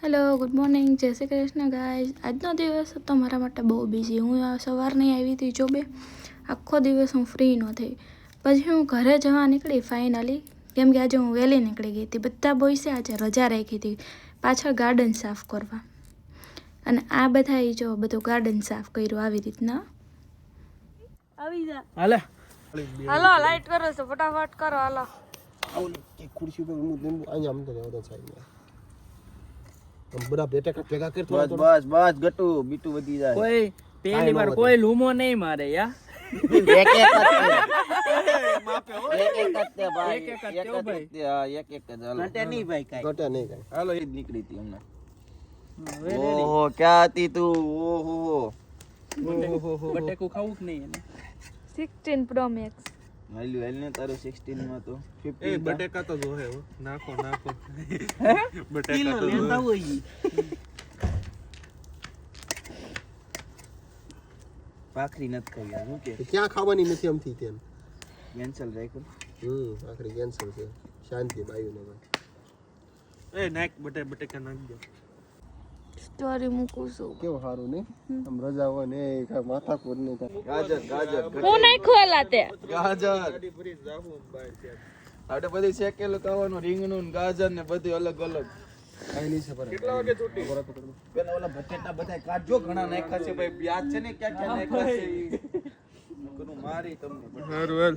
Hello good morning, જય Shri Krishna guys. આજનો દિવસ હતો મારા માટે બહુ બિઝી. હું સવારની આવી હતી જોબે, આખો દિવસ હું ફ્રી ન થઈ. પછી હું ઘરે જવા નીકળી ફાઇનલી, કેમ કે આજે હું વહેલી નીકળી ગઈ હતી. બધા બોયસે આજે રજા રાખી હતી પાછળ ગાર્ડન સાફ કરવા, અને આ બધા જો બધું ગાર્ડન સાફ કર્યું આવી રીતના. આવી જા હાલે હાલો, લાઈટ કરો છો ફટાફટ કરો. હાલો ખુરશી પર અહીંયા આમ તો રહેવા ચાਹੀએ. બડા બેટા કા ભેગા કર થોડા બસ બસ ગટુ બીટુ વધી જાય. કોઈ પહેલી વાર કોઈ લૂમો નહીં મારે યા. એક એક માપે હો, એક એક કરતે ભાઈ, એક એક કરતે ભાઈ. હા એક એક જ હાલો. ઘટે નહીં ભાઈ કાઈ. ઘટા નહીં કાઈ. હાલો એ જ નીકળી હતી હમણાં. ઓહો ક્યાં હતી તું? ઓહો બટેકું ખાવું કે નહીં એને? 16 Pro Max. હાલ્યું હાલ ને તારું 16 માં તો 15 એ બટેકા તો જોહે હો, નાખો નાખો કિલો બટેકા તો લેતા જોહે. હોય ઈ. ભાખરી નથી ખાવી યાર. હું કે ક્યાં ખાવાની નથી આમથી તેમ. કેન્સલ રાખ્યું. આખરી કેન્સલ છે. શાંતિ બાયું ને ભાઈ. એ નાખ બટેકા નાખ દો. સ્ટોરી મૂકું છું. કેવું સારું ને આમ રજા હોય ને એ કાંઈ માથાકૂટ નહીં થાય. ગાજર ગાજર હું નહીં ખોલા તે ગાજર ગાડી ભરીને જાવું બહાર ત્યાં. આડે બધી શેકેલું ખાવાનું, રીંગણું ને ગાજર ને બધું અલગ અલગ. કાંઈ નહીં છે પર કેટલા વાગે છૂટી? પેલા ઓલા બટેટા બધા કાઢજો, ઘણા નાખ્યા છે ભાઈ. યાદ છે ને ક્યાં ક્યાં નાખ્યા છે ઈ. કરું મારી તમને હારું હાલ.